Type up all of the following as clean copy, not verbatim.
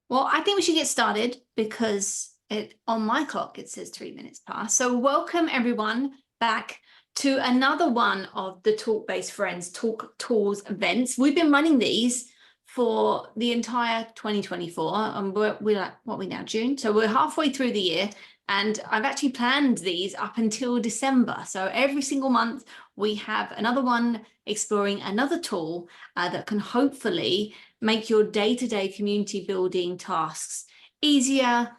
Well, I think we should get started because on my clock it says 3 minutes past. So welcome everyone back to another one of the Talk-Based Friends Talk Tours events. We've been running these for the entire 2024, and we're like, what are we now, June? So we're halfway through the year, and I've actually planned these up until December. So every single month we have another one exploring another tool that can hopefully make your day-to-day community building tasks easier,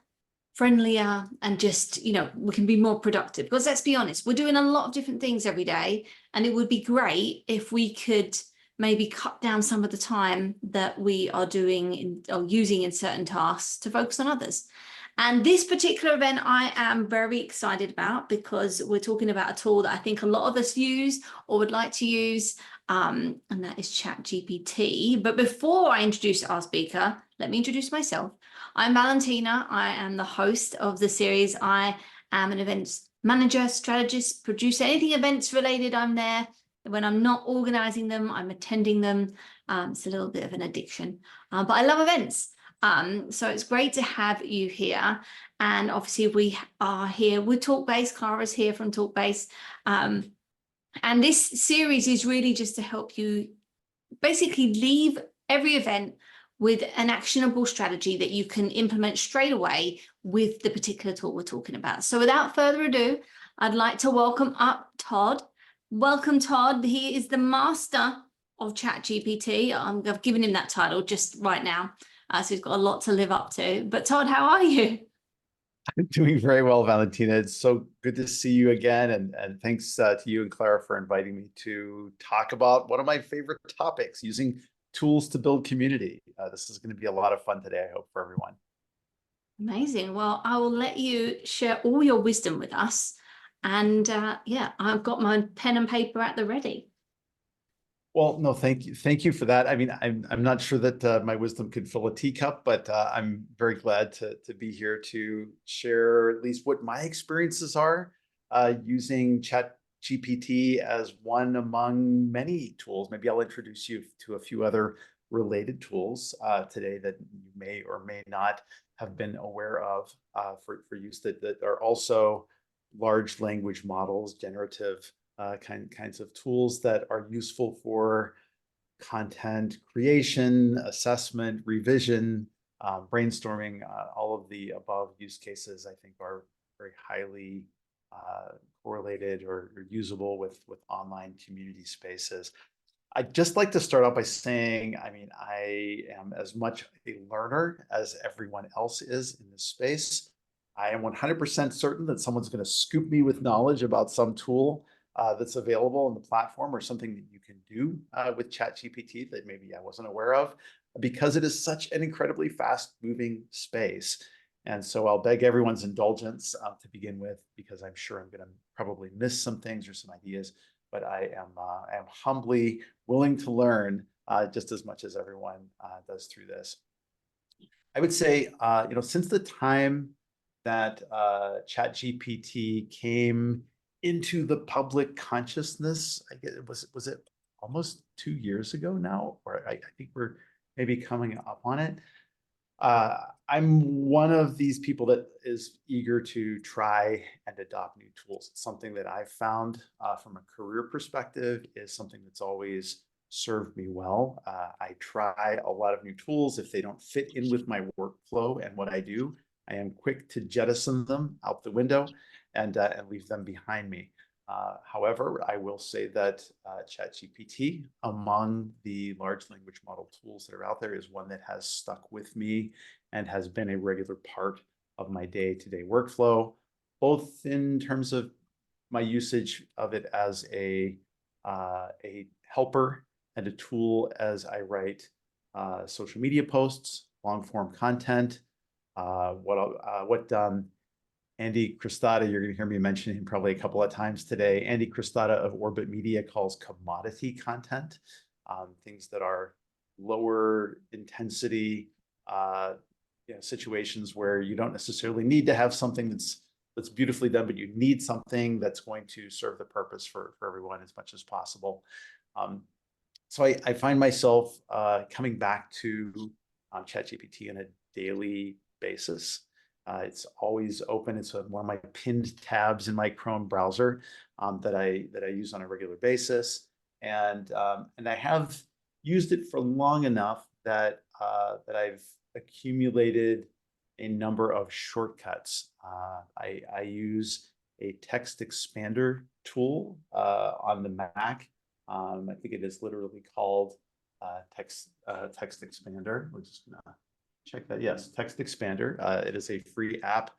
friendlier, and just, we can be more productive. Because let's be honest, we're doing a lot of different things every day, and it would be great if we could maybe cut down some of the time that we are doing or using in certain tasks to focus on others. And this particular event I am very excited about because we're talking about a tool that I think a lot of us use or would like to use, and that is ChatGPT. But before I introduce our speaker, let me introduce myself. I'm Valentina. I am the host of the series. I am an events manager, strategist, producer, anything events related, I'm there. When I'm not organizing them, I'm attending them. It's a little bit of an addiction, but I love events. So it's great to have you here. And obviously we are here with Talk-Based. Clara's here from Talk-Based. And this series is really just to help you basically leave every event with an actionable strategy that you can implement straight away with the particular tool we're talking about. So without further ado, I'd like to welcome up Todd. Welcome, Todd. He is the master of ChatGPT. I've given him that title just right now. So he's got a lot to live up to. But Todd, how are you? I'm doing very well, Valentina. It's so good to see you again. And thanks to you and Clara for inviting me to talk about one of my favorite topics, using tools to build community. This is going to be a lot of fun today, I hope, for everyone. Amazing. Well, I will let you share all your wisdom with us. And yeah, I've got my pen and paper at the ready. Well, no, thank you. Thank you for that. I mean, I'm not sure that my wisdom could fill a teacup, but I'm very glad to be here to share at least what my experiences are using ChatGPT as one among many tools. Maybe I'll introduce you to a few other related tools today that you may or may not have been aware of for use that are also large language models, generative kinds of tools that are useful for content creation, assessment, revision, brainstorming. All of the above use cases, I think, are very highly correlated or usable with online community spaces. I'd just like to start out by saying, I mean, I am as much a learner as everyone else is in this space. I am 100% certain that someone's going to scoop me with knowledge about some tool that's available on the platform or something that you can do with ChatGPT that maybe I wasn't aware of, because it is such an incredibly fast-moving space. And so I'll beg everyone's indulgence to begin with, because I'm sure I'm going to probably miss some things or some ideas, but I am humbly willing to learn just as much as everyone does through this. I would say, since the time that ChatGPT came into the public consciousness, I guess was it almost 2 years ago now, or I think we're maybe coming up on it. I'm one of these people that is eager to try and adopt new tools. It's something that I've found from a career perspective is something that's always served me well. I try a lot of new tools. If they don't fit in with my workflow and what I do, I am quick to jettison them out the window and leave them behind me. However, I will say that ChatGPT, among the large language model tools that are out there, is one that has stuck with me and has been a regular part of my day-to-day workflow, both in terms of my usage of it as a helper and a tool as I write social media posts, long-form content. Andy Cristata, you're going to hear me mention him probably a couple of times today. Andy Cristata of Orbit Media calls commodity content, things that are lower intensity situations where you don't necessarily need to have something that's beautifully done, but you need something that's going to serve the purpose for everyone as much as possible. So I find myself coming back to ChatGPT on a daily basis. It's always open. It's one of my pinned tabs in my Chrome browser that I use on a regular basis, and I have used it for long enough that that I've accumulated a number of shortcuts. I use a text expander tool on the Mac. I think it is literally called text expander. We're just gonna check that. Yes, text expander. It is a free app.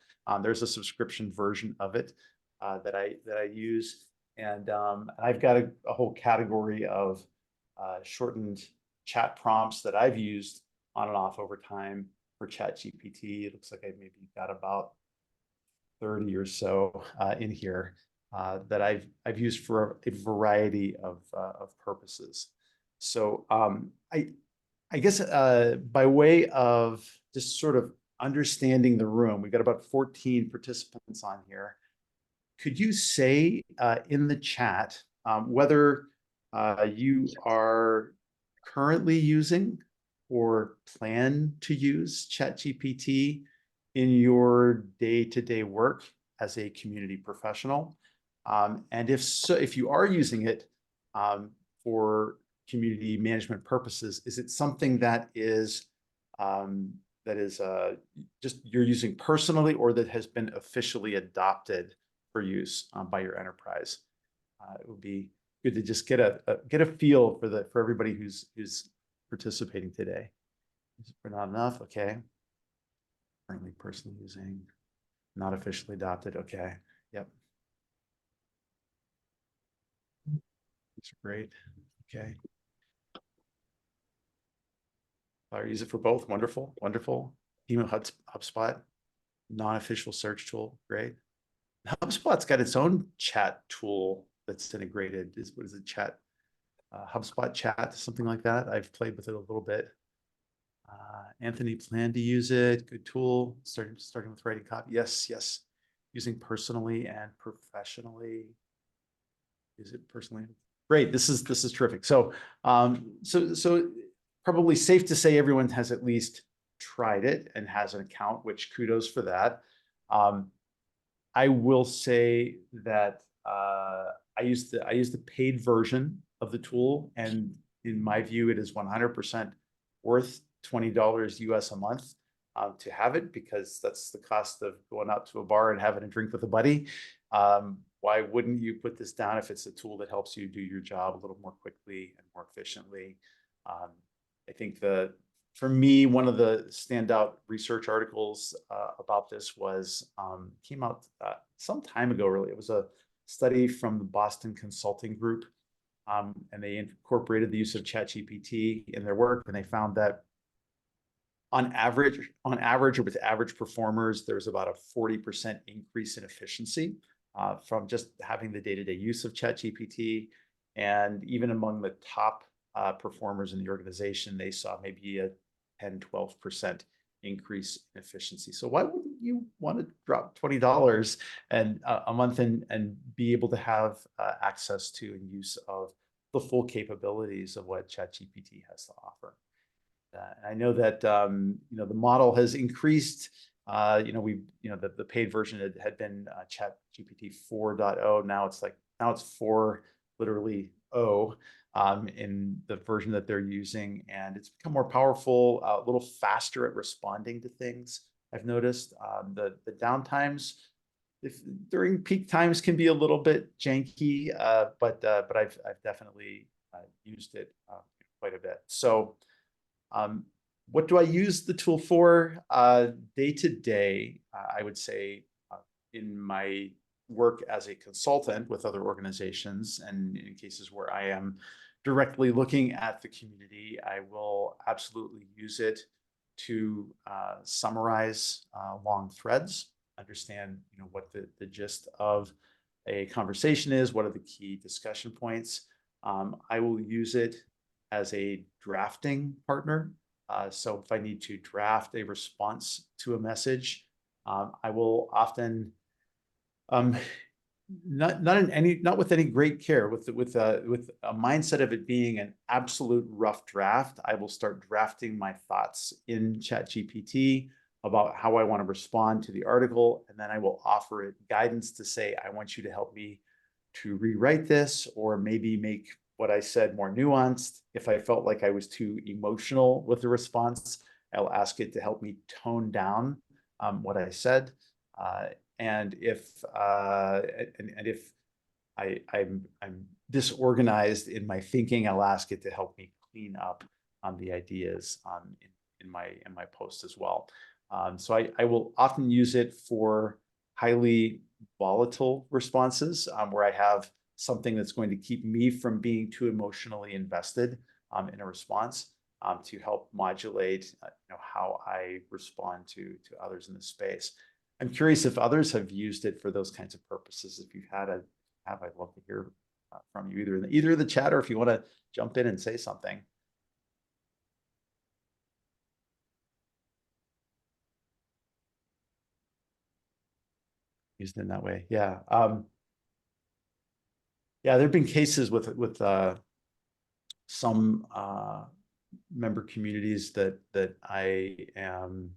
There's a subscription version of it that I use, and I've got a whole category of shortened chat prompts that I've used on and off over time for ChatGPT. It looks like I've maybe got about 30 or so in here that I've used for a variety of purposes. So I guess by way of just sort of understanding the room, we've got about 14 participants on here. Could you say in the chat whether you are currently using or plan to use ChatGPT in your day-to-day work as a community professional? And if so, if you are using it for community management purposes, is it something that is just you're using personally, or that has been officially adopted for use by your enterprise? It would be good to just get a feel for everybody who's participating today. Is it not enough? Okay. Currently personally using, not officially adopted. Okay. Yep. These are great. Okay. I use it for both. Wonderful. Wonderful. Email HubSpot, non-official search tool. Great. HubSpot's got its own chat tool that's integrated. What is it? Chat, HubSpot chat, something like that. I've played with it a little bit. Anthony planned to use it. Good tool. Starting with writing copy. Yes, yes. Using personally and professionally. Use it personally. Great. This is terrific. So so probably safe to say everyone has at least tried it and has an account, which kudos for that. I will say that I use the paid version of the tool, and in my view, it is 100% worth $20 US a month to have it, because that's the cost of going out to a bar and having a drink with a buddy. Why wouldn't you put this down if it's a tool that helps you do your job a little more quickly and more efficiently? I think for me, one of the standout research articles about this was came out some time ago, really. It was a study from the Boston Consulting Group, and they incorporated the use of ChatGPT in their work, and they found that on average, with average performers, there's about a 40% increase in efficiency from just having the day-to-day use of ChatGPT. And even among the top performers in the organization, they saw maybe a 10-12% increase in efficiency. So why wouldn't you want to drop $20 and a month and be able to have access to and use of the full capabilities of what ChatGPT has to offer? I know that the model has increased. The paid version had been ChatGPT 4.0. Now it's 4 literally O in the version that they're using, and it's become more powerful, a little faster at responding to things. I've noticed the downtimes during peak times can be a little bit janky, but I've definitely used it quite a bit. So what do I use the tool for? Day to day, I would say in my work as a consultant with other organizations, and in cases where I am directly looking at the community, I will absolutely use it to summarize long threads, understand what the gist of a conversation is, what are the key discussion points. I will use it as a drafting partner. So if I need to draft a response to a message, I will often not with any great care, with a mindset of it being an absolute rough draft. I will start drafting my thoughts in ChatGPT about how I want to respond to the article, and then I will offer it guidance to say, I want you to help me to rewrite this, or maybe make what I said more nuanced. If I felt like I was too emotional with the response, I'll ask it to help me tone down what I said. And if I'm disorganized in my thinking, I'll ask it to help me clean up the ideas in my post as well. So I will often use it for highly volatile responses where I have something that's going to keep me from being too emotionally invested in a response to help modulate how I respond to others in the space. I'm curious if others have used it for those kinds of purposes. If you've had I'd love to hear from you either in the chat, or if you want to jump in and say something. Used in that way, yeah. Yeah, there've been cases with some member communities that I am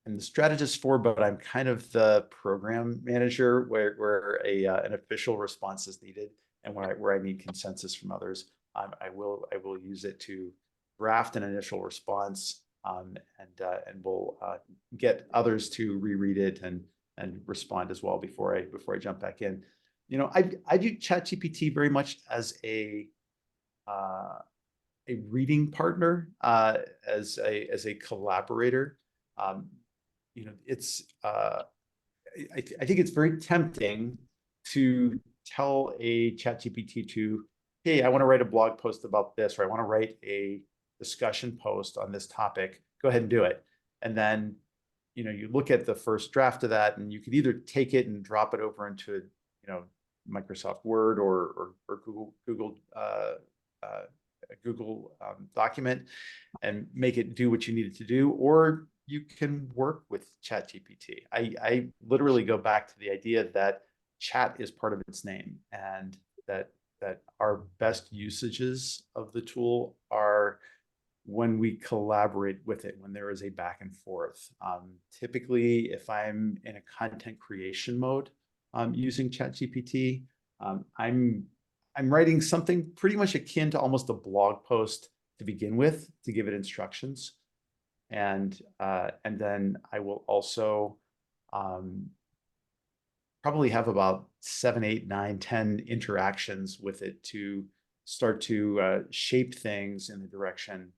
the strategist for, but I'm kind of the program manager where an official response is needed, and where I need consensus from others. I will use it to draft an initial response, and we'll get others to reread it and respond as well before I jump back in. I view ChatGPT very much as a reading partner, as a collaborator. It's I think it's very tempting to tell a ChatGPT to, hey, I want to write a blog post about this, or I want to write a discussion post on this topic. Go ahead and do it. And then, you look at the first draft of that, and you could either take it and drop it over into, Microsoft Word or Google document and make it do what you need it to do, or you can work with ChatGPT. I literally go back to the idea that chat is part of its name, and that our best usages of the tool are when we collaborate with it, when there is a back and forth. Typically, if I'm in a content creation mode using ChatGPT, I'm writing something pretty much akin to almost a blog post to begin with, to give it instructions. And then I will also probably have about 7, 8, 9, 10 interactions with it to start to shape things in the direction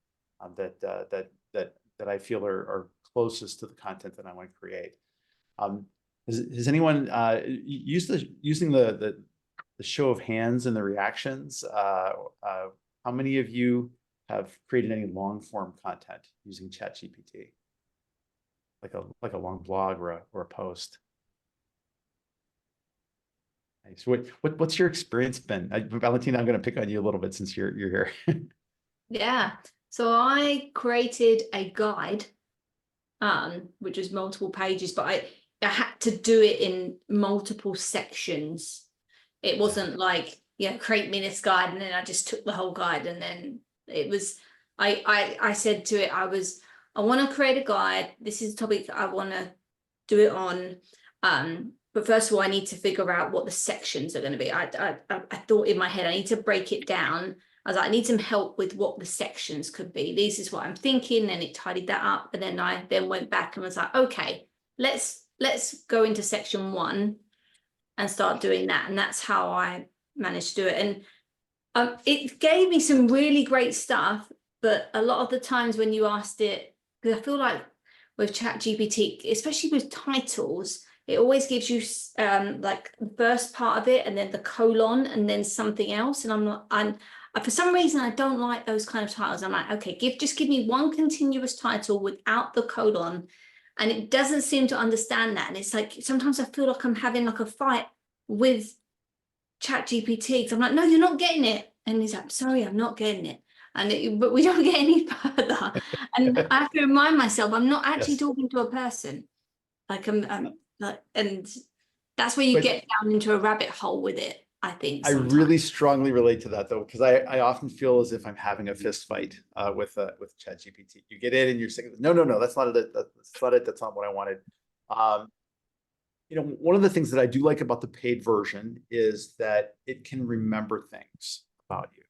that I feel are closest to the content that I want to create. Has anyone using the show of hands and the reactions? How many of you have created any long form content using ChatGPT, like a long blog or a post? Nice. What's your experience been? Valentina, I'm going to pick on you a little bit since you're here. Yeah. So I created a guide, which was multiple pages, but I had to do it in multiple sections. It wasn't like, create me this guide, and then I just took the whole guide, and then it was, I said to it, I want to create a guide. This is a topic I want to do it on. But first of all, I need to figure out what the sections are going to be. I thought in my head, I need to break it down. I was like, I need some help with what the sections could be. This is what I'm thinking. And it tidied that up. And then I went back and was like, okay, let's go into section 1 and start doing that. And that's how I managed to do it. And it gave me some really great stuff. But a lot of the times when you asked it, because I feel like with ChatGPT, especially with titles, it always gives you like the first part of it and then the colon and then something else. And for some reason, I don't like those kind of titles. I'm like, okay, just give me one continuous title without the colon. And it doesn't seem to understand that. And it's like, sometimes I feel like I'm having like a fight with ChatGPT, because I'm like, no, you're not getting it. And he's like, sorry, I'm not getting it. But we don't get any further. And I have to remind myself, I'm not actually talking to a person. Like and That's where you But get down into a rabbit hole with it, I think, I sometimes. really strongly relate to that though, because I often feel as if I'm having a fist fight with ChatGPT. You get in and you're saying, no, that's not it. That's not it. That's not what I wanted. Um, one of the things that I do like about the paid version is that it can remember things about you.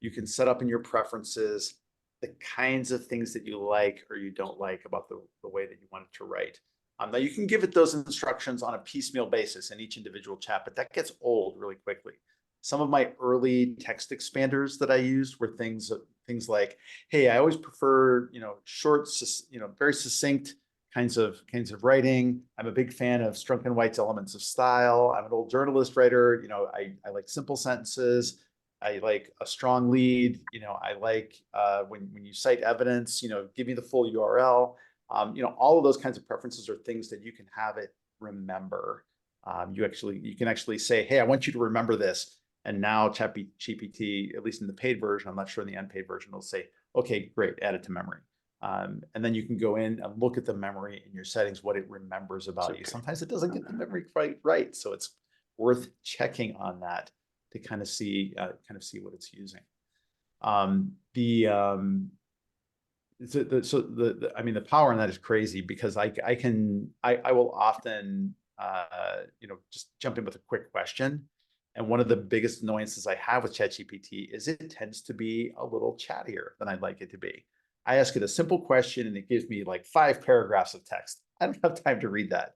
You can set up in your preferences the kinds of things that you like or you don't like about the way that you want it to write. Now you can give it those instructions on a piecemeal basis in each individual chat, but that gets old really quickly. Some of my early text expanders that I used were things like, hey, I always prefer, short, very succinct kinds of writing. I'm a big fan of Strunk and White's Elements of Style. I'm an old journalist writer. I like simple sentences. I like a strong lead. I like when you cite evidence, give me the full URL. All of those kinds of preferences are things that you can have it remember. You can actually say, hey, I want you to remember this. And now ChatGPT, at least in the paid version, I'm not sure in the unpaid version, will say, okay, great, add it to memory. And then you can go in and look at the memory in your settings, what it remembers about you. Sometimes it doesn't get the memory quite right. So it's worth checking on that to kind of see what it's using. The power on that is crazy because I will often just jump in with a quick question. And one of the biggest annoyances I have with ChatGPT is it tends to be a little chattier than I'd like it to be. I ask it a simple question and it gives me like 5 paragraphs of text. I don't have time to read that.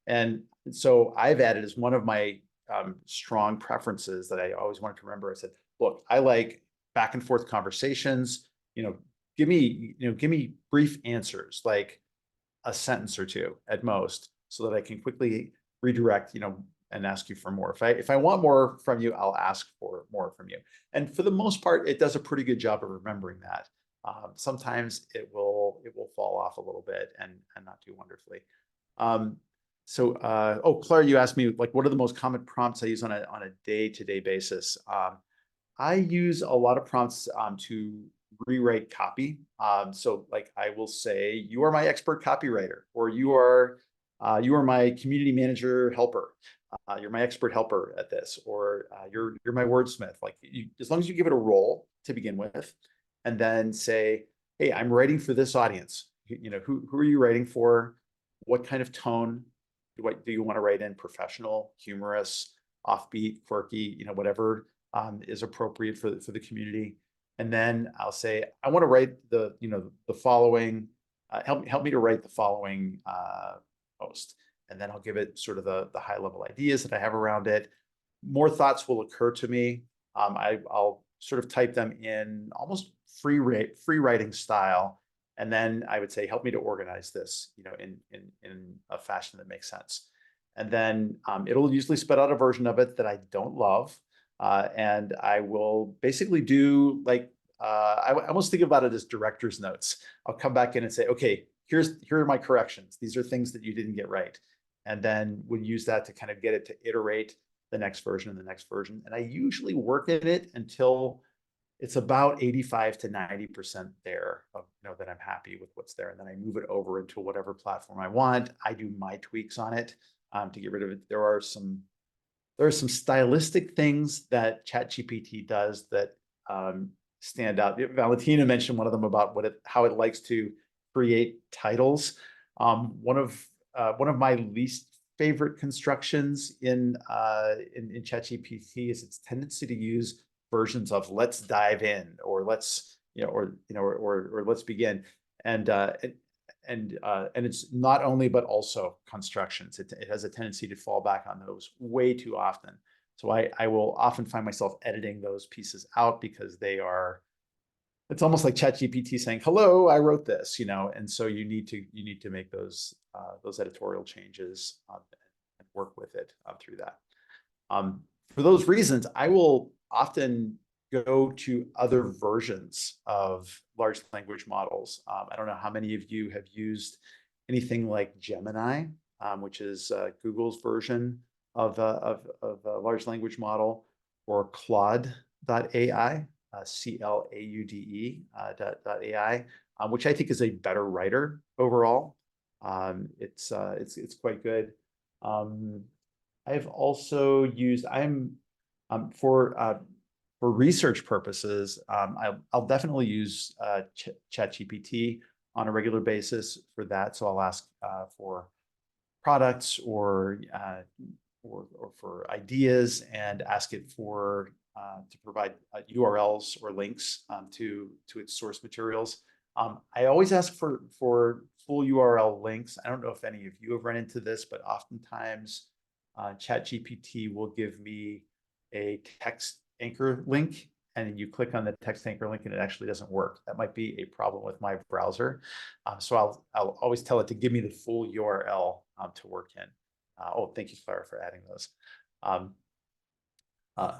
And so I've added as one of my strong preferences that I always wanted to remember. I said, look, I like back and forth conversations, give me brief answers, like a sentence or two at most, so that I can quickly redirect, and ask you for more. If I want more from you, I'll ask for more from you. And for the most part, it does a pretty good job of remembering that. Sometimes it will fall off a little bit and not do wonderfully. Claire, you asked me like, what are the most common prompts I use on a day-to-day basis? I use a lot of prompts to rewrite copy. So like I will say, you are my expert copywriter, or you are my community manager helper. You're my expert helper at this, or you're my wordsmith. Like as long as you give it a role to begin with, and then say, hey, I'm writing for this audience. Who are you writing for? What kind of tone do you want to write in? Professional, humorous, offbeat, quirky, whatever is appropriate for the community. And then I'll say, I want to write the following, help me to write the following post. And then I'll give it sort of the high level ideas that I have around it. More thoughts will occur to me. I'll sort of type them in almost free writing style. And then I would say, help me to organize this, in a fashion that makes sense. And then it'll usually spit out a version of it that I don't love. And I will basically do like, I almost think about it as director's notes. I'll come back in and say, okay, here are my corrections. These are things that you didn't get right. And then we'll use that to kind of get it to iterate the next version and the next version. And I usually work at it until it's about 85 to 90% there of, that I'm happy with what's there. And then I move it over into whatever platform I want. I do my tweaks on it to get rid of it. There are some stylistic things that ChatGPT does that stand out. Valentina mentioned one of them about how it likes to create titles. One of my least favorite constructions in ChatGPT is its tendency to use versions of "let's dive in" or "let's," or "let's begin," and it's not only but also constructions. It has a tendency to fall back on those way too often. So I will often find myself editing those pieces out because it's almost like ChatGPT saying, "Hello, I wrote this," and so you need to make those editorial changes and work with it through that. For those reasons, I will often go to other versions of large language models. I don't know how many of you have used anything like Gemini, which is Google's version of a large language model, or Claude.ai, CLAUDE.ai, which I think is a better writer overall. It's quite good. I've also used, for research purposes, I'll definitely use ChatGPT on a regular basis for that. So I'll ask for products or for ideas and ask it for to provide URLs or links to its source materials. I always ask for full URL links. I don't know if any of you have run into this, but oftentimes ChatGPT will give me a text anchor link, and you click on the text anchor link and it actually doesn't work. That might be a problem with my browser. So I'll always tell it to give me the full URL to work in. Oh, thank you, Clara, for adding those.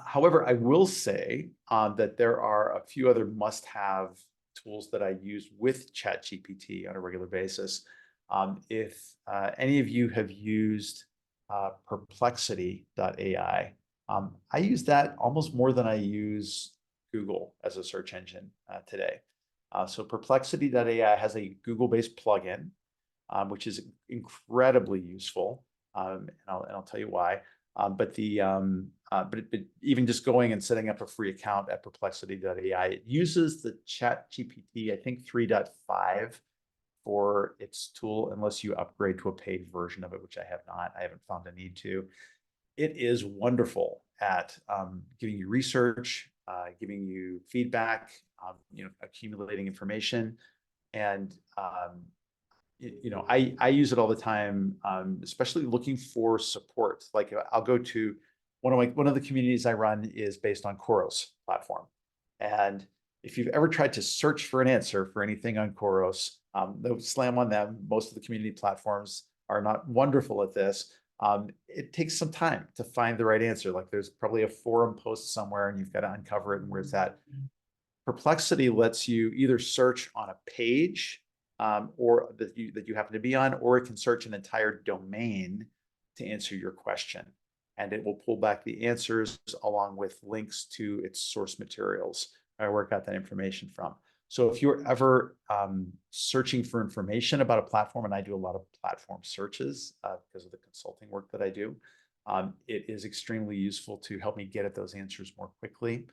However, I will say that there are a few other must-have tools that I use with ChatGPT on a regular basis. If any of you have used perplexity.ai, I use that almost more than I use Google as a search engine today. So perplexity.ai has a Google-based plugin, which is incredibly useful, and I'll tell you why. But even just going and setting up a free account at perplexity.ai, it uses the ChatGPT, I think 3.5 for its tool, unless you upgrade to a paid version of it, which I have not. I haven't found a need to. It is wonderful at giving you research, giving you feedback, accumulating information, and I use it all the time, especially looking for support. Like I'll go to one of the communities I run is based on Khoros platform, and if you've ever tried to search for an answer for anything on Khoros, no slam on them. Most of the community platforms are not wonderful at this. It takes some time to find the right answer. Like there's probably a forum post somewhere, and you've got to uncover it. And where's that? Perplexity lets you either search on a page or that you happen to be on, or it can search an entire domain to answer your question. And it will pull back the answers along with links to its source materials, where it got that information from. So if you're ever searching for information about a platform, and I do a lot of platform searches because of the consulting work that I do, it is extremely useful to help me get at those answers more quickly.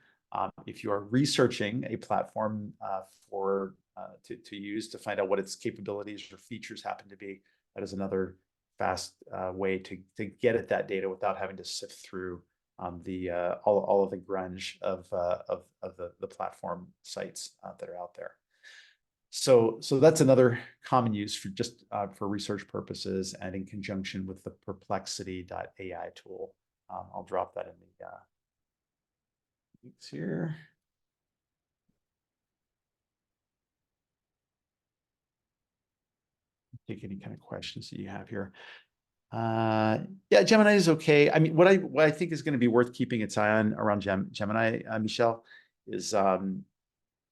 If you are researching a platform to use to find out what its capabilities or features happen to be, that is another fast way to get at that data without having to sift through all of the grunge of the platform sites that are out there. So that's another common use for just for research purposes and in conjunction with the perplexity.ai tool. I'll drop that in the links here. Take any kind of questions that you have here. Yeah, Gemini is okay. I mean, what I think is going to be worth keeping its eye on around Gemini, Michelle, is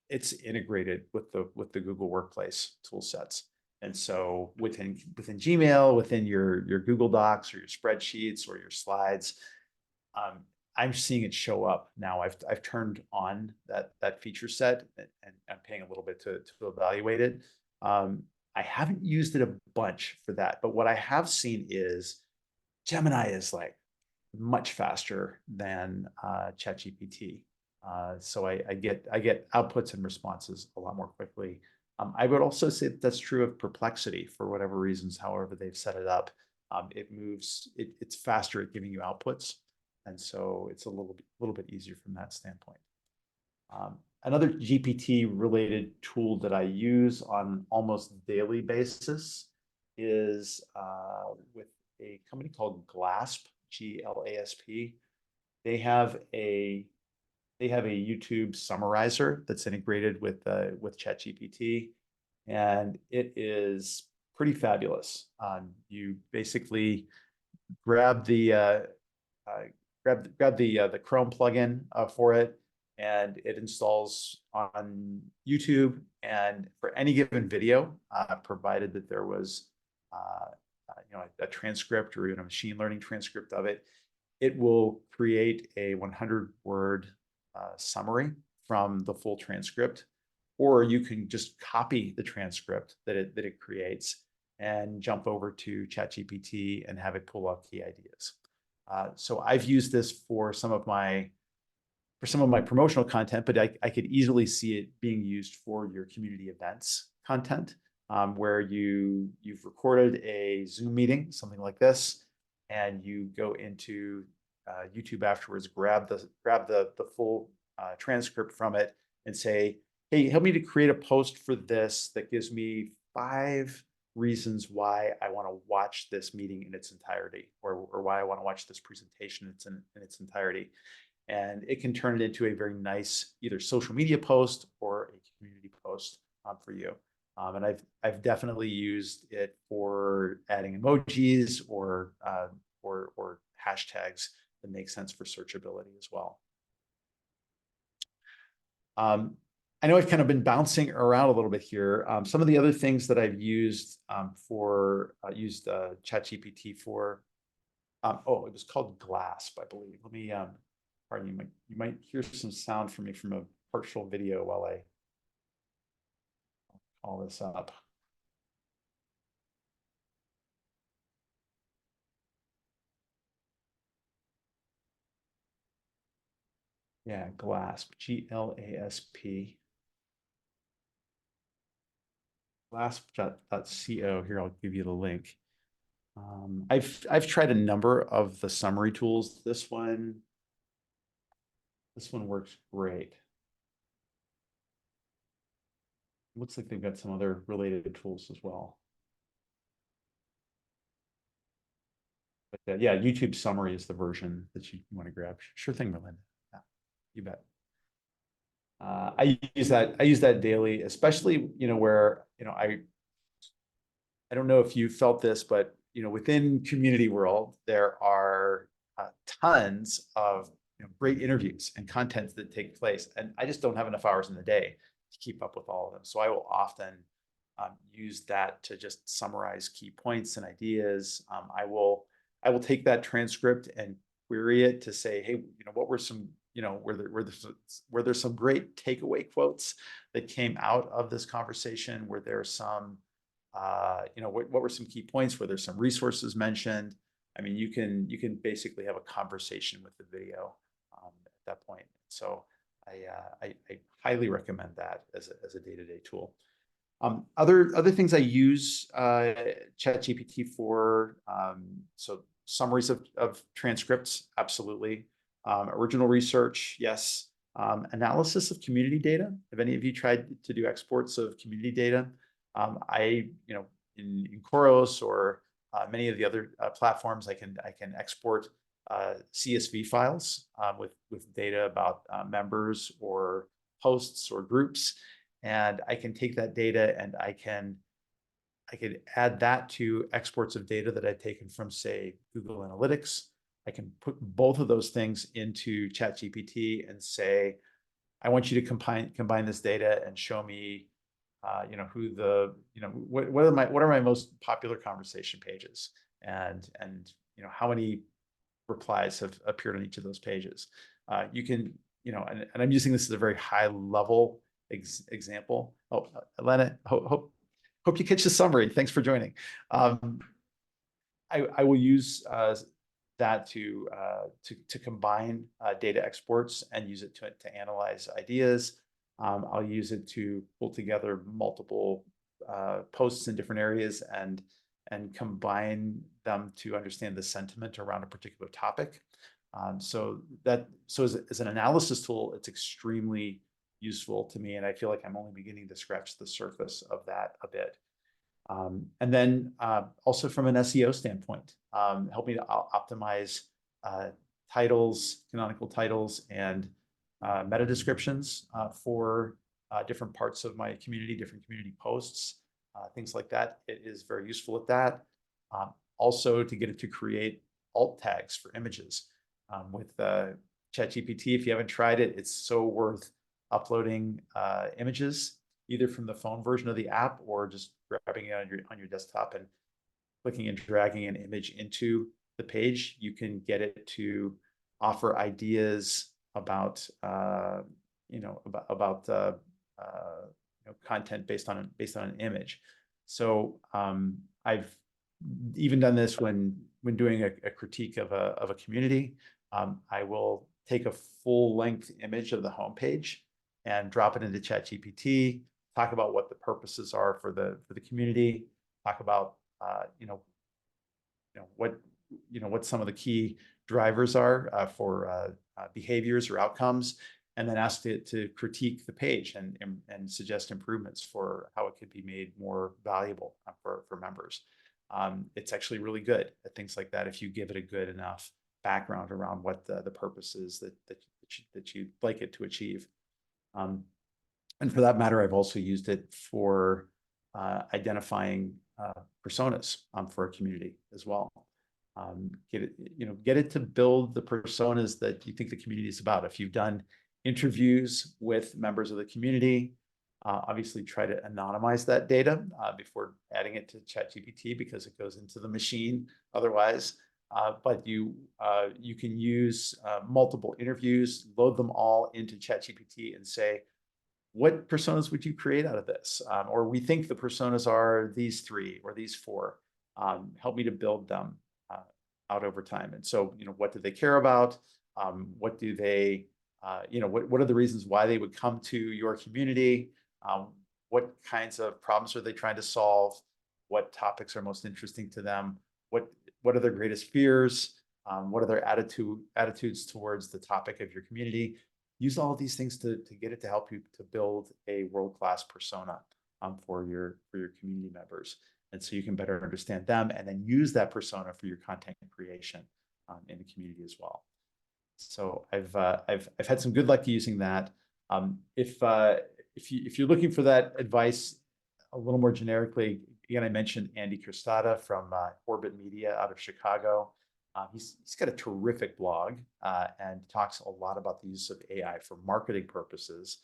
it's integrated with the Google Workplace tool sets. And so within Gmail, within your Google Docs or your spreadsheets or your slides, I'm seeing it show up now. I've turned on that feature set, and I'm paying a little bit to evaluate it. I haven't used it a bunch for that, but what I have seen is Gemini is like much faster than ChatGPT. So I get outputs and responses a lot more quickly. I would also say that's true of Perplexity for whatever reasons, however they've set it up. It's faster at giving you outputs, and so it's a little bit easier from that standpoint. Another GPT-related tool that I use on almost daily basis is with a company called GLASP, G-L-A-S-P. They have a YouTube summarizer that's integrated with ChatGPT, and it is pretty fabulous. You basically grab the Chrome plugin for it, and it installs on YouTube. And for any given video, provided that there was a transcript or even a machine learning transcript of it, it will create a 100-word summary from the full transcript. Or you can just copy the transcript that it creates and jump over to ChatGPT and have it pull out key ideas. So I've used this for some of my promotional content, but I could easily see it being used for your community events content, where you've recorded a Zoom meeting, something like this, and you go into YouTube afterwards, grab the full transcript from it, and say, "Hey, help me to create a post for this that gives me 5 reasons why I want to watch this meeting in its entirety, or why I want to watch this presentation in its entirety." And it can turn it into a very nice either social media post or a community post for you. And I've definitely used it for adding emojis or hashtags that make sense for searchability as well. I know I've kind of been bouncing around a little bit here. Some of the other things that I've used used ChatGPT for. Oh, it was called Glasp, I believe. Let me pardon you. You might hear some sound from me from a partial video while I call this up. Yeah, Glasp, Glasp. Glasp.co. Here, I'll give you the link. I've tried a number of the summary tools. This one works great. Looks like they've got some other related tools as well. But yeah, YouTube summary is the version that you want to grab. Sure thing, Melinda. Yeah, you bet. I use that daily, especially where I don't know if you felt this, but within community world there are tons of great interviews and content that take place, and I just don't have enough hours in the day to keep up with all of them. So I will often use that to just summarize key points and ideas. I will take that transcript and query it to say, hey, what were some were there some great takeaway quotes that came out of this conversation? Were there some what were some key points? Were there some resources mentioned? I mean, you can basically have a conversation with the video at that point. So I highly recommend that as a day-to-day tool. Other things I use ChatGPT for, so summaries of transcripts, absolutely. Original research, yes. Analysis of community data. Have any of you tried to do exports of community data? In Khoros or many of the other platforms, I can export CSV files with data about members or hosts or groups, and I can take that data and I could add that to exports of data that I've taken from, say, Google Analytics. I can put both of those things into ChatGPT and say, I want you to combine this data and show me what are my most popular conversation pages, and how many replies have appeared on each of those pages. You can and I'm using this as a very high level example. Oh, Elena, hope you catch the summary. Thanks for joining. I will use that to combine data exports and use it to analyze ideas. I'll use it to pull together multiple posts in different areas and combine them to understand the sentiment around a particular topic. So as an analysis tool, it's extremely useful to me, and I feel like I'm only beginning to scratch the surface of that a bit. And then also from an SEO standpoint, help me to optimize titles, canonical titles, and meta descriptions for different parts of my community, different community posts, things like that. It is very useful at that. Also to get it to create alt tags for images with ChatGPT. If you haven't tried it, it's so worth uploading images either from the phone version of the app or just grabbing it on your desktop and clicking and dragging an image into the page. You can get it to offer ideas about content based on an image. So I've even done this when doing a critique of a community. I will take a full-length image of the homepage and drop it into ChatGPT, talk about what the purposes are for the community, talk about what some of the key drivers are for behaviors or outcomes, and then ask it to critique the page and suggest improvements for how it could be made more valuable for members. It's actually really good at things like that if you give it a good enough background around what the purpose is that you'd like it to achieve. And for that matter, I've also used it for identifying personas for a community as well. Get it to build the personas that you think the community is about. If you've done interviews with members of the community, obviously try to anonymize that data before adding it to ChatGPT, because it goes into the machine otherwise. But you can use multiple interviews, load them all into ChatGPT and say, what personas would you create out of this? Or we think the personas are these 3 or these 4. Help me to build them out over time. And so, what do they care about? What do they, what are the reasons why they would come to your community? What kinds of problems are they trying to solve? What topics are most interesting to them? What are their greatest fears? What are their attitudes towards the topic of your community? Use all of these things to get it to help you to build a world-class persona for your community members. And so you can better understand them and then use that persona for your content creation in the community as well. So I've had some good luck using that. If you're looking for that advice a little more generically, again, I mentioned Andy Cristata from Orbit Media out of Chicago. He's got a terrific blog and talks a lot about the use of AI for marketing purposes.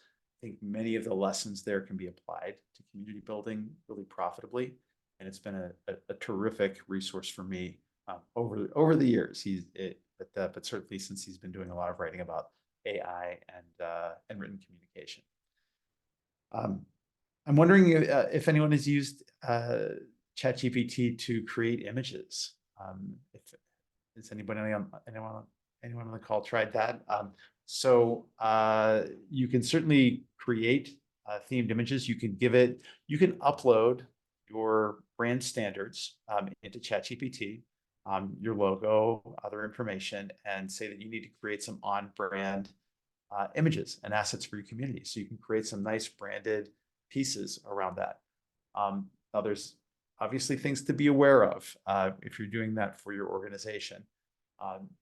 I think many of the lessons there can be applied to community building really profitably, and it's been a terrific resource for me over the years. But certainly since he's been doing a lot of writing about AI and written communication. I'm wondering if anyone has used ChatGPT to create images. Has anybody on the call tried that? So you can certainly create themed images. You can upload your brand standards into ChatGPT, your logo, other information, and say that you need to create some on-brand images and assets for your community. So you can create some nice branded pieces around that. Now there's obviously things to be aware of if you're doing that for your organization.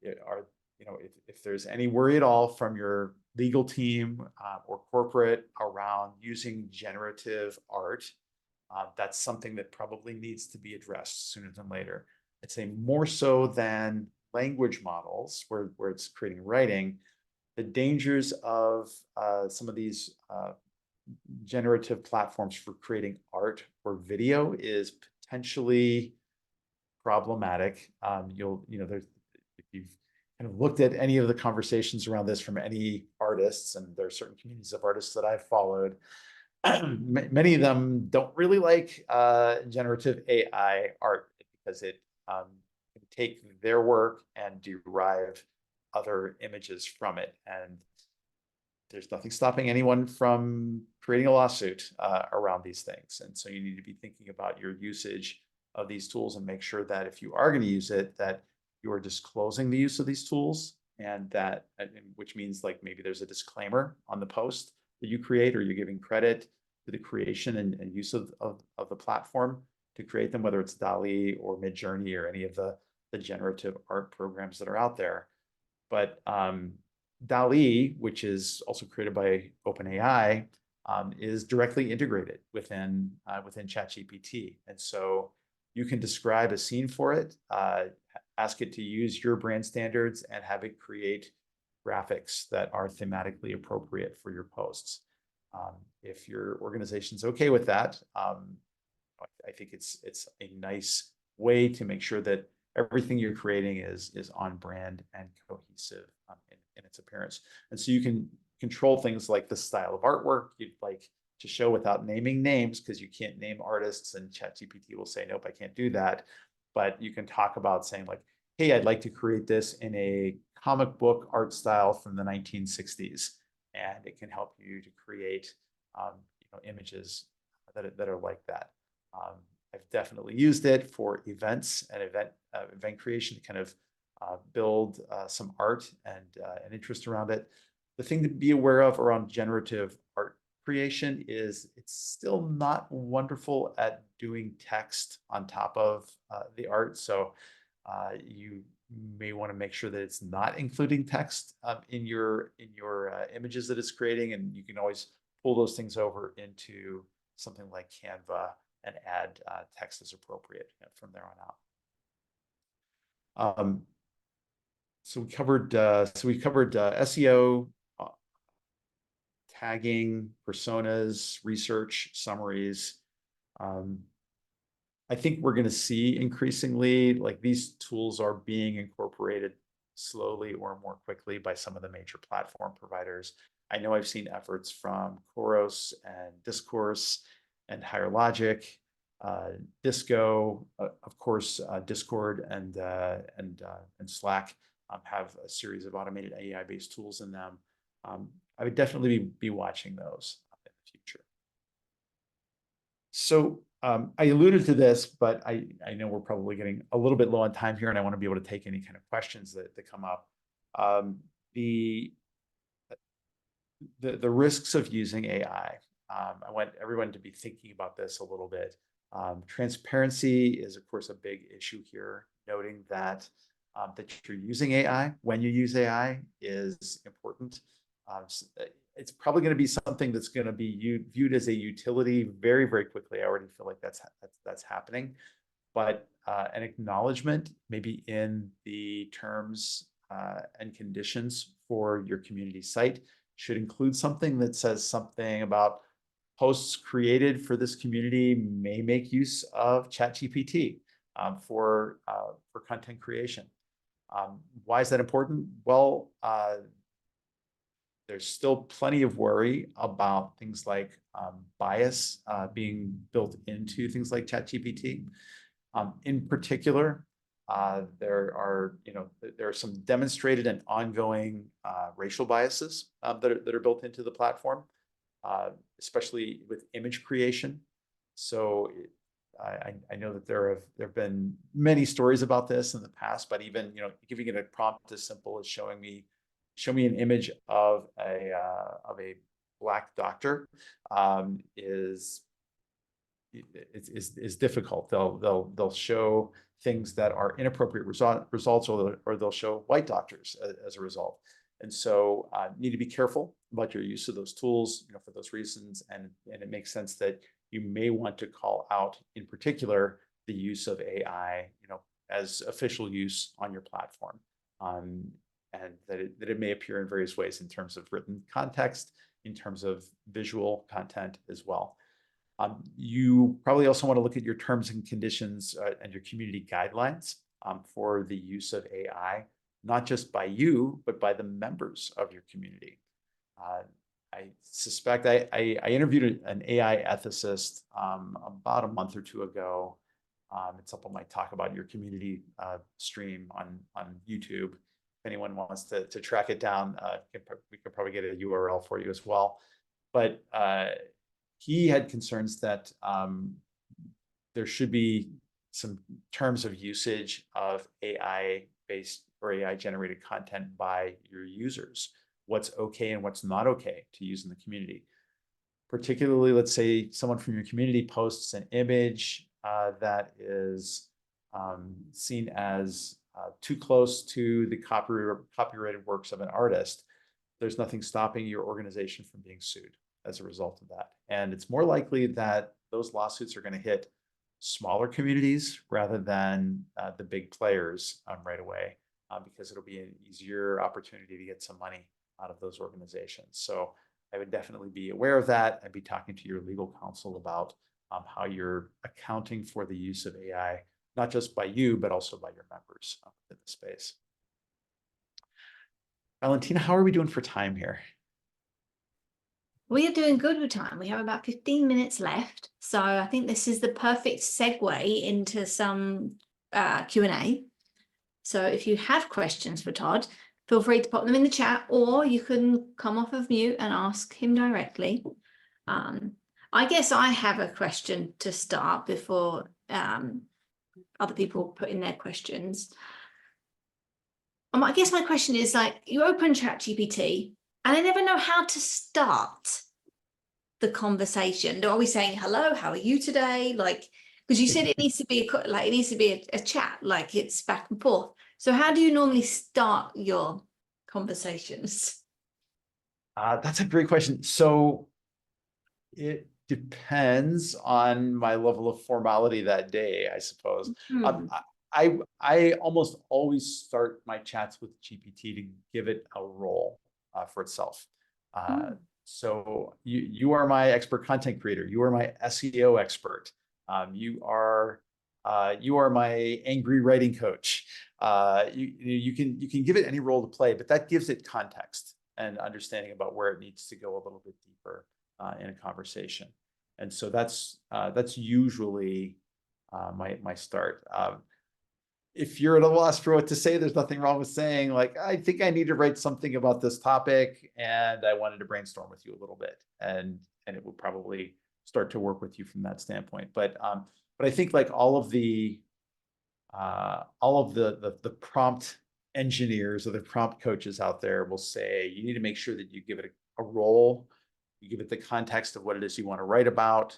If there's any worry at all from your legal team or corporate around using generative art, that's something that probably needs to be addressed sooner than later. I'd say more so than language models where it's creating writing. The dangers of some of these generative platforms for creating art or video is potentially problematic. If you've kind of looked at any of the conversations around this from any artists, and there are certain communities of artists that I've followed, many of them don't really like generative AI art because it can take their work and derive other images from it. And there's nothing stopping anyone from creating a lawsuit around these things. And so you need to be thinking about your usage of these tools and make sure that if you are going to use it, that you are disclosing the use of these tools, and that, which means like maybe there's a disclaimer on the post that you create, or you're giving credit to the creation and use of the platform to create them, whether it's DALL-E or Midjourney or any of the generative art programs that are out there. But DALL-E, which is also created by OpenAI, is directly integrated within ChatGPT. And so you can describe a scene for it, ask it to use your brand standards, and have it create graphics that are thematically appropriate for your posts. If your organization's okay with that, I think it's a nice way to make sure that everything you're creating is on brand and cohesive in its appearance. And so you can control things like the style of artwork you'd like to show without naming names, because you can't name artists, and ChatGPT will say, nope, I can't do that. but you can talk about saying like, hey, I'd like to create this in a comic book art style from the 1960s. And it can help you to create images that are like that. I've definitely used it for events and event creation to kind of build some art and an interest around it. The thing to be aware of around generative art creation is it's still not wonderful at doing text on top of the art. So you may want to make sure that it's not including text in your images that it's creating, and you can always pull those things over into something like Canva and add text as appropriate from there on out. So we covered SEO, tagging, personas, research, summaries. I think we're going to see increasingly like these tools are being incorporated slowly or more quickly by some of the major platform providers. I know I've seen efforts from Chorus and Discourse and Higher Logic, Disco, of course, Discord and Slack have a series of automated AI-based tools in them. I would definitely be watching those in the future. So I alluded to this, but I know we're probably getting a little bit low on time here, and I want to be able to take any kind of questions that come up. The risks of using AI. I want everyone to be thinking about this a little bit. Transparency is, of course, a big issue here, noting that that you're using AI when you use AI is important. It's probably going to be something that's going to be viewed as a utility very, very quickly. I already feel like that's happening, but an acknowledgement maybe in the terms and conditions for your community site should include something that says something about posts created for this community may make use of ChatGPT for content creation. Why is that important? Well, there's still plenty of worry about things like bias being built into things like ChatGPT. In particular, there are some demonstrated and ongoing racial biases that are built into the platform, especially with image creation. So I know that there have been many stories about this in the past, but even giving it a prompt as simple as show me an image of a Black doctor is difficult. They'll show things that are inappropriate results, or they'll show white doctors as a result. And so need to be careful about your use of those tools, for those reasons. And it makes sense that you may want to call out, in particular, the use of AI, as official use on your platform. And that it may appear in various ways in terms of written context, in terms of visual content as well. You probably also want to look at your terms and conditions and your community guidelines for the use of AI, not just by you, but by the members of your community. I suspect I interviewed an AI ethicist about a month or two ago. It's up on my Talk About Your Community stream on YouTube. If anyone wants to track it down, we could probably get a URL for you as well. But he had concerns that there should be some terms of usage of AI-based or AI-generated content by your users. What's okay and what's not okay to use in the community. Particularly, let's say someone from your community posts an image that is seen as too close to the copyrighted works of an artist. There's nothing stopping your organization from being sued as a result of that. And it's more likely that those lawsuits are going to hit smaller communities rather than the big players right away, because it'll be an easier opportunity to get some money out of those organizations. So I would definitely be aware of that. I'd be talking to your legal counsel about how you're accounting for the use of AI, not just by you, but also by your members in the space. Valentina, how are we doing for time here? We are doing good with time. We have about 15 minutes left. So I think this is the perfect segue into some Q&A. So if you have questions for Todd, feel free to pop them in the chat, or you can come off of mute and ask him directly. I guess I have a question to start before other people put in their questions. I guess my question is, like, you open ChatGPT and I never know how to start the conversation. Are we saying hello, how are you today? Like, because you said it needs to be a chat, like it's back and forth. So how do you normally start your conversations? That's a great question. So it depends on my level of formality that day, I suppose. I almost always start my chats with GPT to give it a role for itself. So you are my expert content creator. You are my SEO expert. You are my angry writing coach. You can give it any role to play, but that gives it context and understanding about where it needs to go a little bit deeper in a conversation. And so that's usually my start. If you're at a loss for what to say, there's nothing wrong with saying, like, I think I need to write something about this topic and I wanted to brainstorm with you a little bit, and it will probably start to work with you from that standpoint. But I think, like, all of the prompt engineers or the prompt coaches out there will say you need to make sure that you give it a role, you give it the context of what it is you want to write about,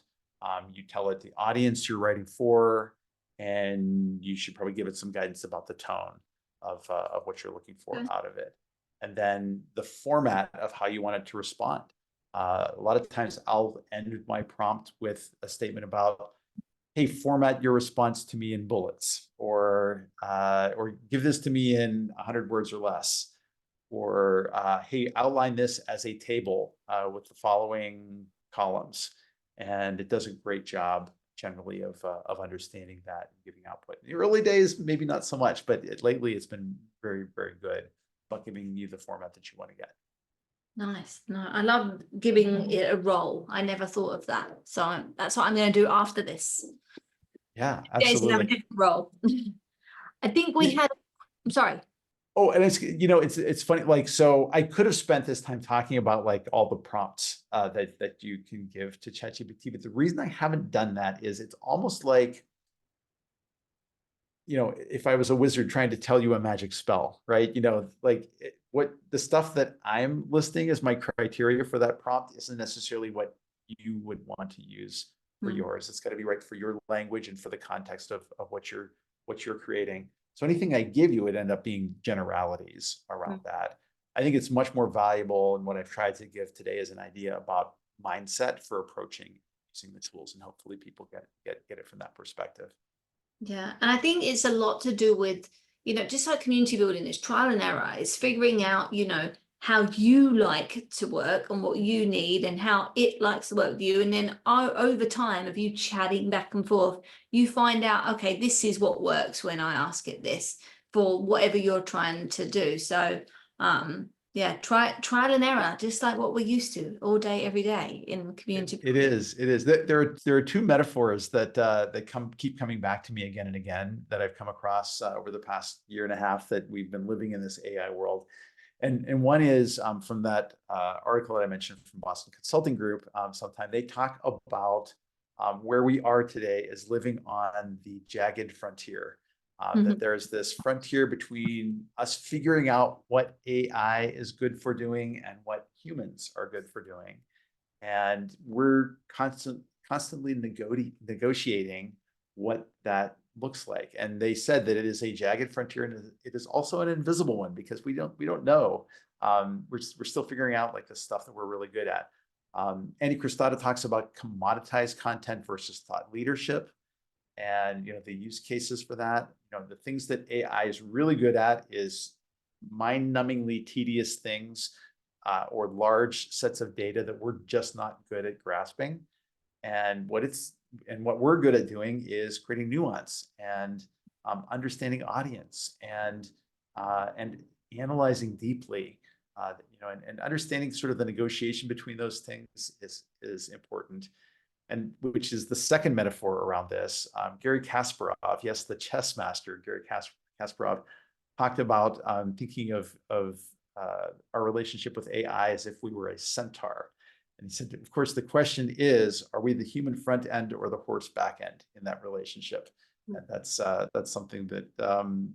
you tell it the audience you're writing for, and you should probably give it some guidance about the tone of what you're looking for out of it. And then the format of how you want it to respond. A lot of times I'll end my prompt with a statement about, hey, format your response to me in bullets, or give this to me in 100 words or less, or hey, outline this as a table with the following columns. And it does a great job generally of understanding that and giving output. In the early days, maybe not so much, but lately it's been very, very good about giving you the format that you want to get. Nice. No, I love giving it a role. I never thought of that. So that's what I'm going to do after this. Yeah, Jason, have a absolutely. different role. I think we had, I'm sorry. Oh, and it's funny, like, so I could have spent this time talking about, like, all the prompts that you can give to ChatGPT, but the reason I haven't done that is it's almost like, if I was a wizard trying to tell you a magic spell, right? Like, what the stuff that I'm listing as my criteria for that prompt isn't necessarily what you would want to use for yours. It's got to be right for your language and for the context of what you're creating. So anything I give you would end up being generalities around that. I think it's much more valuable, and what I've tried to give today is an idea about mindset for approaching using the tools, and hopefully people get it from that perspective. Yeah, and I think it's a lot to do with, just like community building is trial and error. It's figuring out, how you like to work and what you need and how it likes to work with you. And then over time of you chatting back and forth, you find out, okay, this is what works when I ask it this for whatever you're trying to do. So yeah, trial and error, just like what we're used to all day, every day in community. It is. There are two metaphors that keep coming back to me again and again that I've come across over the past year and a half that we've been living in this AI world. And one is from that article that I mentioned from Boston Consulting Group. Sometime they talk about where we are today is living on the jagged frontier. That there's this frontier between us figuring out what AI is good for doing and what humans are good for doing. And we're constantly negotiating what that looks like. And they said that it is a jagged frontier, and it is also an invisible one, because we don't know. We're still figuring out, like, the stuff that we're really good at. Andy Cristata talks about commoditized content versus thought leadership, and the use cases for that. The things that AI is really good at is mind-numbingly tedious things, or large sets of data that we're just not good at grasping. And what we're good at doing is creating nuance and understanding audience and analyzing deeply, and understanding sort of the negotiation between those things is important. and which is the second metaphor around this. Gary Kasparov, yes, the chess master, Gary Kasparov, talked about thinking of our relationship with AI as if we were a centaur. And he said, of course, the question is, are we the human front end or the horse back end in that relationship? And that's something that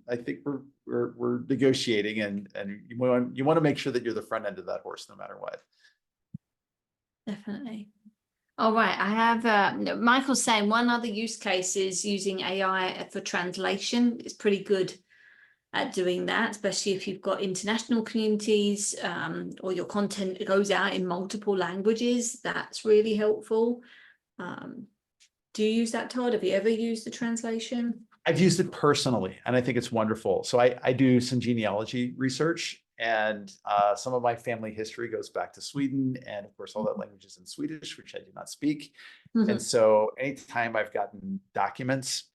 I think we're negotiating, and you want to make sure that you're the front end of that horse no matter what. Definitely. All right, I have Michael's saying one other use case is using AI for translation. It's pretty good at doing that, especially if you've got international communities or your content goes out in multiple languages. That's really helpful. Do you use that, Todd? Have you ever used the translation? I've used it personally, and I think it's wonderful. So I do some genealogy research, and some of my family history goes back to Sweden, and of course all that language is in Swedish, which I do not speak. And so anytime I've gotten documents,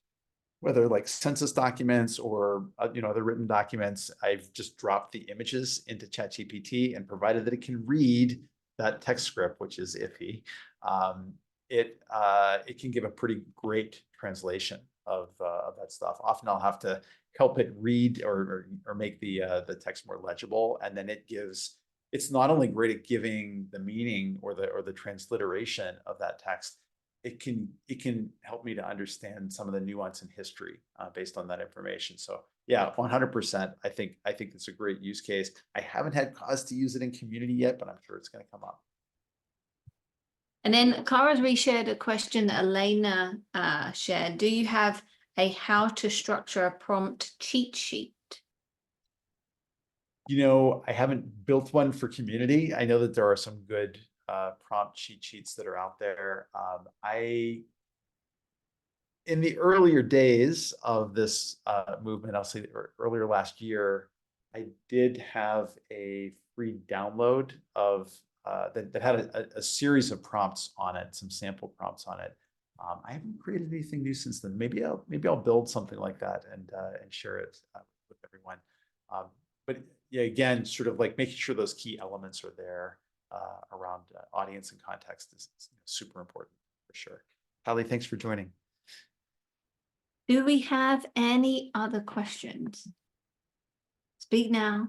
whether like census documents or other written documents, I've just dropped the images into ChatGPT, and provided that it can read that text script, which is iffy, it can give a pretty great translation of that stuff. Often I'll have to help it read or make the text more legible, and then it's not only great at giving the meaning or the transliteration of that text, it can help me to understand some of the nuance in history based on that information. So yeah, 100%. I think it's a great use case. I haven't had cause to use it in community yet, but I'm sure it's going to come up. And then Clara's reshared a question that Elena shared. Do you have a how to structure a prompt cheat sheet? I haven't built one for community. I know that there are some good prompt cheat sheets that are out there. In the earlier days of this movement, I'll say earlier last year, I did have a free download of that had a series of prompts on it, some sample prompts on it. I haven't created anything new since then. Maybe I'll build something like that and share it with everyone. But yeah, again, sort of like making sure those key elements are there around audience and context is super important for sure. Hallie, thanks for joining. Do we have any other questions? Speak now,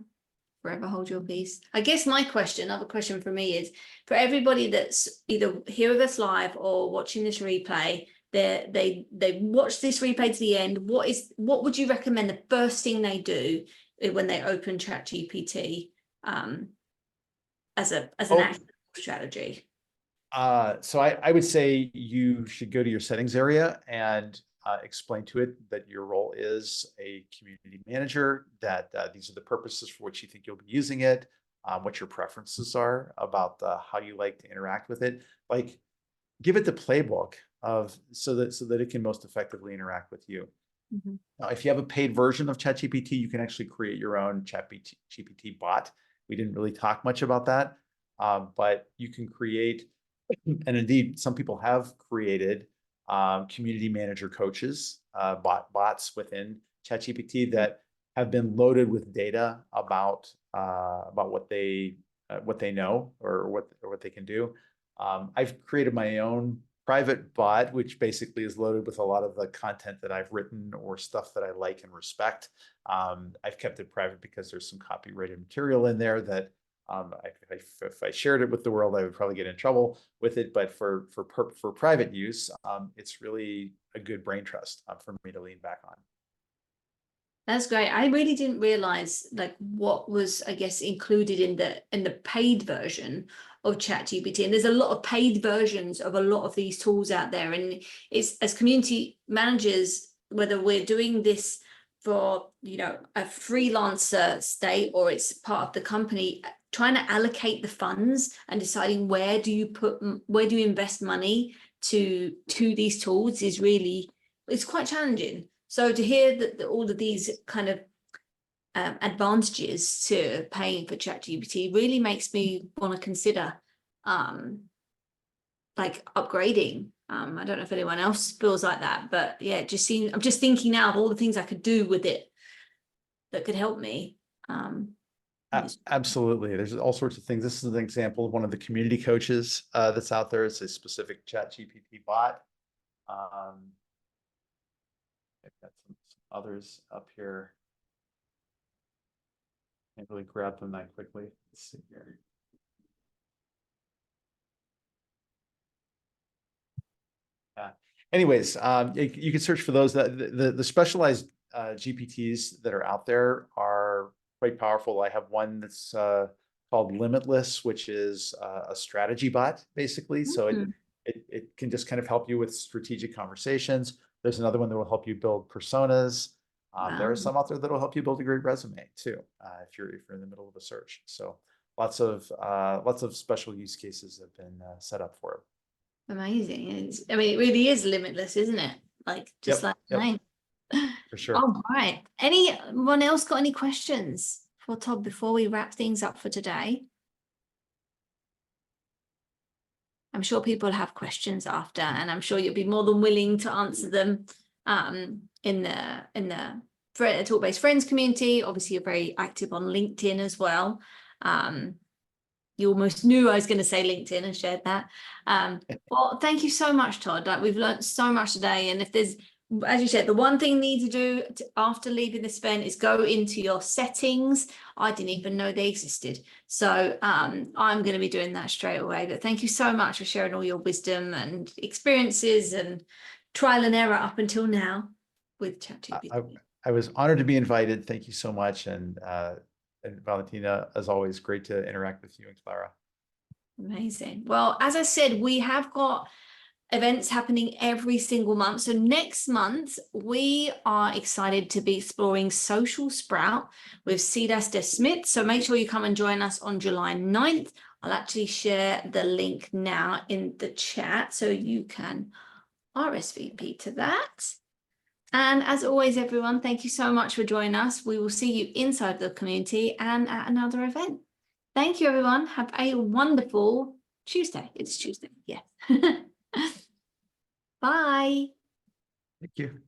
forever hold your peace. I guess my another question for me is, for everybody that's either here with us live or watching this replay, they watch this replay to the end. What would you recommend the first thing they do when they open ChatGPT as an actionable strategy? So I would say you should go to your settings area and explain to it that your role is a community manager, that these are the purposes for which you think you'll be using it, what your preferences are about how you like to interact with it. Like, give it the playbook so that it can most effectively interact with you. Now, if you have a paid version of ChatGPT, you can actually create your own ChatGPT bot. We didn't really talk much about that, but you can create, and indeed, some people have created community manager coaches, bots within ChatGPT that have been loaded with data about what they know or what they can do. I've created my own private bot, which basically is loaded with a lot of the content that I've written or stuff that I like and respect. I've kept it private because there's some copyrighted material in there that if I shared it with the world, I would probably get in trouble with it. But for private use, it's really a good brain trust for me to lean back on. That's great. I really didn't realize like what was, I guess, included in the paid version of ChatGPT. And there's a lot of paid versions of a lot of these tools out there. And it's, as community managers, whether we're doing this for a freelancer state or it's part of the company, trying to allocate the funds and deciding where do you invest money to these tools it's quite challenging. So to hear that all of these kind of advantages to paying for ChatGPT really makes me want to consider like upgrading. I don't know if anyone else feels like that, but yeah, I'm just thinking now of all the things I could do with it that could help me. Absolutely. There's all sorts of things. This is an example of one of the community coaches that's out there. It's a specific ChatGPT bot. I've got some others up here. Can't really grab them that quickly. Let's see here. Anyways, you can search for those. The specialized GPTs that are out there are quite powerful. I have one that's called Limitless, which is a strategy bot, basically. So it can just kind of help you with strategic conversations. There's another one that will help you build personas. There are some out there that will help you build a great resume too, if you're in the middle of a search. So lots of special use cases have been set up for it. Amazing. I mean, it really is limitless, isn't it? Like just like the name. For sure. All right. Anyone else got any questions for Todd before we wrap things up for today? I'm sure people have questions after, and I'm sure you'll be more than willing to answer them in the Talk-Based Friends community. Obviously, you're very active on LinkedIn as well. You almost knew I was going to say LinkedIn and shared that. Well, thank you so much, Todd. Like, we've learned so much today. And if there's, as you said, the one thing you need to do after leaving this event is go into your settings. I didn't even know they existed. So I'm going to be doing that straight away. But thank you so much for sharing all your wisdom and experiences and trial and error up until now with ChatGPT. I was honored to be invited. Thank you so much. And Valentina, as always, great to interact with you and Clara. Amazing. Well, as I said, we have got events happening every single month. So next month, we are excited to be exploring Social Sprout with Sidas De Smith. So make sure you come and join us on July 9th. I'll actually share the link now in the chat so you can RSVP to that. And as always, everyone, thank you so much for joining us. We will see you inside the community and at another event. Thank you, everyone. Have a wonderful Tuesday. It's Tuesday. Yeah. Bye. Thank you.